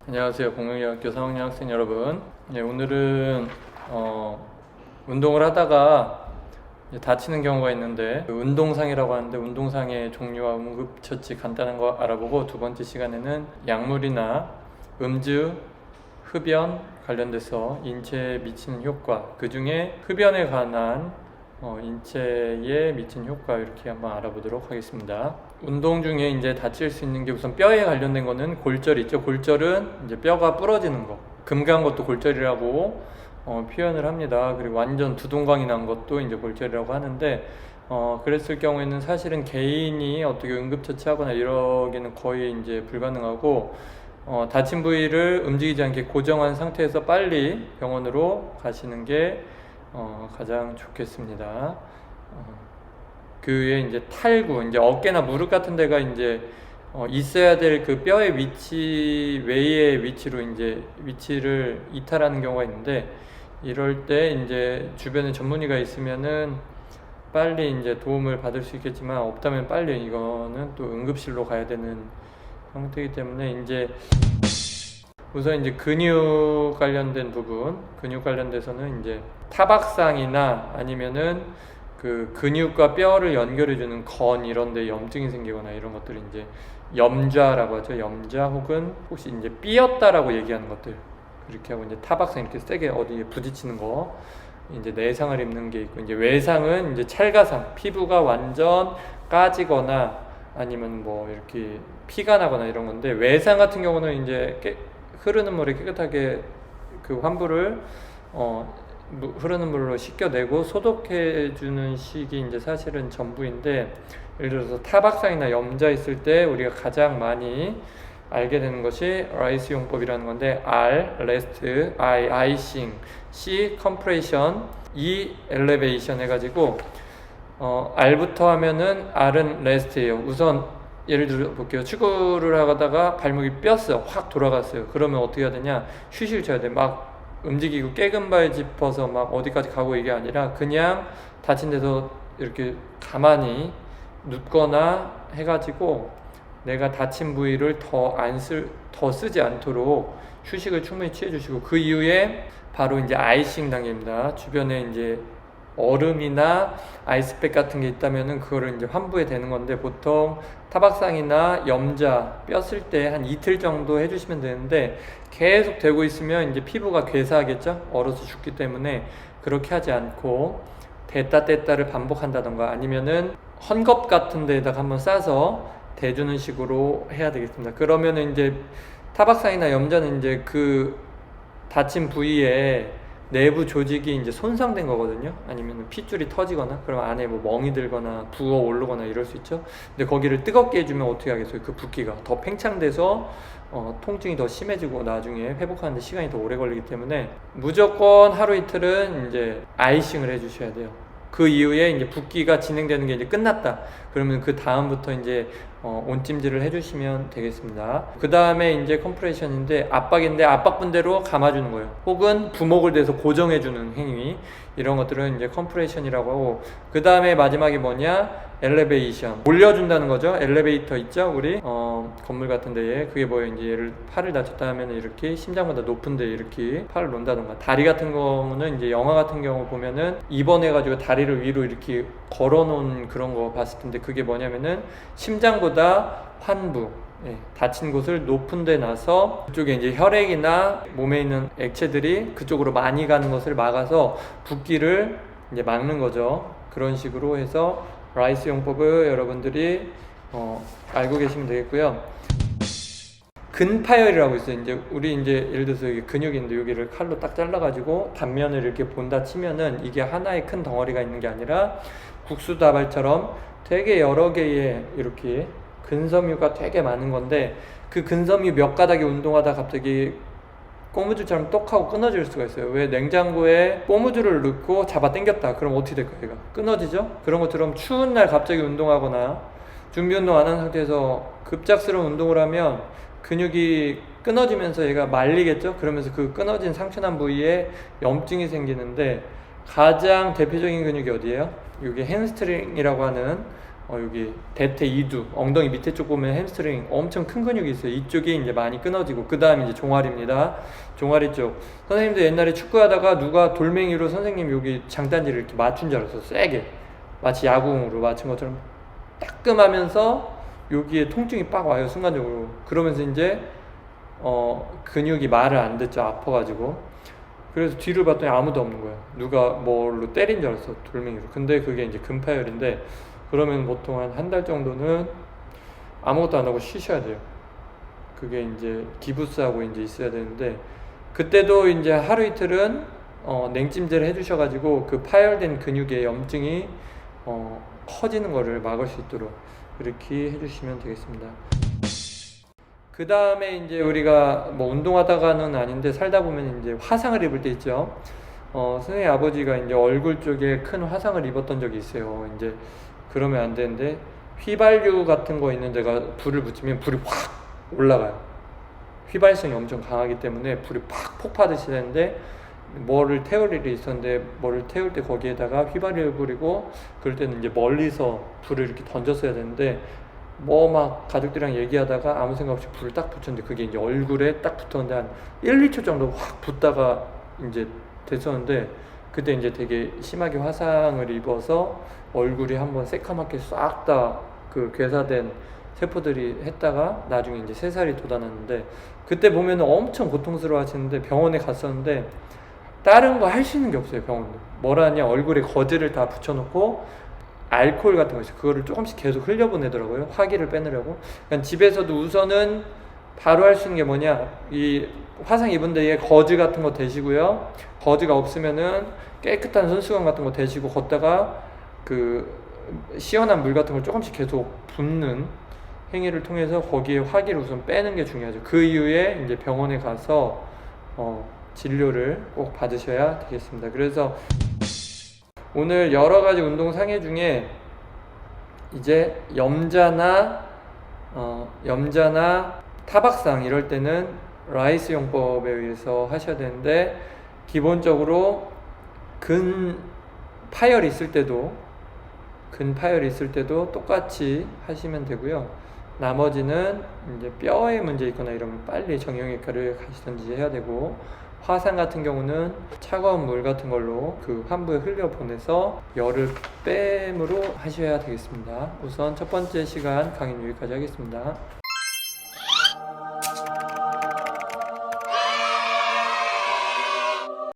안녕하세요. 공명여학교 3학년 학생 여러분. 오늘은 운동을 하다가 다치는 경우가 있는데 운동상이라고 하는데 운동상의 종류와 응급처치 간단한 거 알아보고, 두 번째 시간에는 약물이나 음주, 흡연 관련돼서 인체에 미치는 효과, 그 중에 흡연에 관한 인체에 미친 효과 이렇게 한번 알아보도록 하겠습니다. 운동 중에 이제 다칠 수 있는 게 우선 뼈에 관련된 거는 골절 있죠. 골절은 이제 뼈가 부러지는 거, 금간 것도 골절이라고 표현을 합니다. 그리고 완전 두동강이 난 것도 이제 골절이라고 하는데, 그랬을 경우에는 사실은 개인이 어떻게 응급처치하거나 이러기는 거의 이제 불가능하고, 다친 부위를 움직이지 않게 고정한 상태에서 빨리 병원으로 가시는 게 가장 좋겠습니다. 그 외에 이제 탈구, 이제 어깨나 무릎 같은 데가 이제 있어야 될 그 뼈의 위치 외의 위치로 이제 위치를 이탈하는 경우가 있는데, 이럴 때 이제 주변에 전문의가 있으면은 빨리 이제 도움을 받을 수 있겠지만, 없다면 빨리 이거는 또 응급실로 가야 되는 형태이기 때문에, 이제 우선 이제 근육 관련된 부분, 근육 관련돼서는 이제 타박상이나 아니면은 그 근육과 뼈를 연결해주는 건 이런 데 염증이 생기거나 이런 것들이 이제 염좌라고 하죠. 염좌, 혹은 혹시 이제 삐었다라고 얘기하는 것들, 그렇게 하고 이제 타박상, 이렇게 세게 어디에 부딪히는 거, 이제 내상을 입는 게 있고, 이제 외상은 이제 찰가상, 피부가 완전 까지거나 아니면 뭐 이렇게 피가 나거나 이런 건데, 외상 같은 경우는 이제 흐르는 물에 깨끗하게 그 환부를 흐르는 물로 씻겨내고 소독해주는 식이 이제 사실은 전부인데, 예를 들어서 타박상이나 염자 있을 때 우리가 가장 많이 알게 되는 것이 라이스 용법이라는 건데, R, rest, I, icing, C, compression, E, elevation 해가지고 R부터 하면은 R은 rest예요. 우선 예를 들어 볼게요. 축구를 하다가 발목이 뼈었어요. 확 돌아갔어요. 그러면 어떻게 해야 되냐? 휴식을 쳐야 돼. 막 움직이고 깨금발 짚어서 막 어디까지 가고 이게 아니라, 그냥 다친 데서 이렇게 가만히 눕거나 해가지고 내가 다친 부위를 더 쓰지 않도록 휴식을 충분히 취해주시고, 그 이후에 바로 이제 아이싱 단계입니다. 주변에 이제 얼음이나 아이스팩 같은 게 있다면은 그거를 이제 환부에 되는 건데, 보통 타박상이나 염자 뼈쓸 때 한 이틀 정도 해주시면 되는데, 계속 되고 있으면 이제 피부가 괴사하겠죠. 얼어서 죽기 때문에 그렇게 하지 않고 됐다 뗐다를 반복한다던가, 아니면은 헝겊 같은 데에다가 한번 싸서 대주는 식으로 해야 되겠습니다. 그러면은 이제 타박상이나 염자는 이제 그 다친 부위에 내부 조직이 이제 손상된 거거든요. 아니면 핏줄이 터지거나, 그럼 안에 뭐 멍이 들거나 부어 오르거나 이럴 수 있죠. 근데 거기를 뜨겁게 해주면 어떻게 하겠어요? 그 붓기가 더 팽창돼서 통증이 더 심해지고 나중에 회복하는데 시간이 더 오래 걸리기 때문에, 무조건 하루 이틀은 이제 아이싱을 해주셔야 돼요. 그 이후에 이제 붓기가 진행되는 게 이제 끝났다. 그러면 그 다음부터 이제 온찜질을 해주시면 되겠습니다. 그 다음에 이제 컴프레션인데, 압박인데 압박분대로 감아주는 거예요. 혹은 부목을 대서 고정해주는 행위, 이런 것들은 이제 컴프레션이라고 하고, 그 다음에 마지막이 뭐냐? 엘리베이션, 올려준다는 거죠. 엘리베이터 있죠, 우리 건물 같은 데에. 그게 뭐예요? 이제 얘를 팔을 다쳤다 하면 이렇게 심장보다 높은 데 이렇게 팔을 놓는다던가, 다리 같은 경우는 이제 영화 같은 경우 보면은 입원해가지고 다리를 위로 이렇게 걸어놓은 그런 거 봤을 텐데, 그게 뭐냐면은 심장보다 환부, 다친 곳을 높은 데 놔서 그쪽에 이제 혈액이나 몸에 있는 액체들이 그쪽으로 많이 가는 것을 막아서 붓기를 이제 막는 거죠. 그런 식으로 해서 라이스 용법을 여러분들이 알고 계시면 되겠고요. 근파열이라고 있어요. 이제 우리 이제 예를 들어서 여기 근육이 있는데 여기를 칼로 딱 잘라가지고 단면을 이렇게 본다 치면은, 이게 하나의 큰 덩어리가 있는 게 아니라 국수다발처럼 되게 여러 개의 이렇게 근섬유가 되게 많은 건데, 그 근섬유 몇 가닥이 운동하다 갑자기 고무줄처럼 똑 하고 끊어질 수가 있어요. 왜? 냉장고에 고무줄을 넣고 잡아 당겼다. 그럼 어떻게 될까요? 얘가 끊어지죠? 그런 것처럼 추운 날 갑자기 운동하거나 준비 운동 안 한 상태에서 급작스러운 운동을 하면 근육이 끊어지면서 얘가 말리겠죠? 그러면서 그 끊어진 상처난 부위에 염증이 생기는데, 가장 대표적인 근육이 어디예요? 이게 햄스트링이라고 하는 여기 대퇴 이두 엉덩이 밑에 쪽 보면 햄스트링 엄청 큰 근육이 있어요. 이쪽이 이제 많이 끊어지고 그 다음에 이제 종아리입니다. 종아리 쪽 선생님도 옛날에 축구하다가 누가 돌멩이로 선생님 여기 장단지를 이렇게 맞춘 줄 알았어. 세게 마치 야구공으로 맞춘 것처럼 따끔하면서 여기에 통증이 빡 와요 순간적으로. 그러면서 이제 근육이 말을 안 듣죠. 아파가지고. 그래서 뒤를 봤더니 아무도 없는 거야. 누가 뭘로 때린 줄 알았어 돌멩이로. 근데 그게 이제 근파열인데 그러면 보통 한 달 정도는 아무것도 안 하고 쉬셔야 돼요. 그게 이제 기부스하고 이제 있어야 되는데 그때도 이제 하루 이틀은 냉찜질을 해주셔가지고 그 파열된 근육의 염증이 커지는 거를 막을 수 있도록 이렇게 해주시면 되겠습니다. 그 다음에 이제 우리가 뭐 운동하다가는 아닌데 살다 보면 이제 화상을 입을 때 있죠. 선생님 아버지가 이제 얼굴 쪽에 큰 화상을 입었던 적이 있어요. 이제 그러면 안 되는데 휘발유 같은 거 있는 데가 불을 붙이면 불이 확 올라가요. 휘발성이 엄청 강하기 때문에 불이 팍 폭파듯이 되는데 뭐를 태울 일이 있었는데 뭐를 태울 때 거기에다가 휘발유를 뿌리고 그럴 때는 이제 멀리서 불을 이렇게 던졌어야 되는데 뭐 막 가족들이랑 얘기하다가 아무 생각 없이 불을 딱 붙였는데 그게 이제 얼굴에 딱 붙었는데 한 1, 2초 정도 확 붙다가 이제 됐었는데 그때 이제 되게 심하게 화상을 입어서 얼굴이 한번 새카맣게 싹 다 그 괴사된 세포들이 했다가 나중에 이제 3살이 돋아났는데 그때 보면 엄청 고통스러워 하시는데 병원에 갔었는데 다른 거 할 수 있는 게 없어요. 병원도 뭐라냐 얼굴에 거즈를 다 붙여놓고 알코올 같은 거 있어요. 그거를 조금씩 계속 흘려보내더라고요. 화기를 빼느라고. 그러니까 집에서도 우선은 바로 할 수 있는 게 뭐냐 이 화상 입은 데에 거즈 같은 거 대시고요. 거즈가 없으면은 깨끗한 손수건 같은 거 대시고 걷다가 그 시원한 물 같은 걸 조금씩 계속 붓는 행위를 통해서 거기에 화기를 우선 빼는 게 중요하죠. 그 이후에 이제 병원에 가서 진료를 꼭 받으셔야 되겠습니다. 그래서 오늘 여러 가지 운동 상해 중에 이제 염자나 타박상 이럴 때는 라이스 용법에 의해서 하셔야 되는데 기본적으로 근파열이 있을 때도 똑같이 하시면 되고요. 나머지는 이제 뼈에 문제 있거나 이러면 빨리 정형외과를 가시든지 해야 되고 화상 같은 경우는 차가운 물 같은 걸로 그 환부에 흘려보내서 열을 뺨으로 하셔야 되겠습니다. 우선 첫 번째 시간 강의는 여기까지 하겠습니다.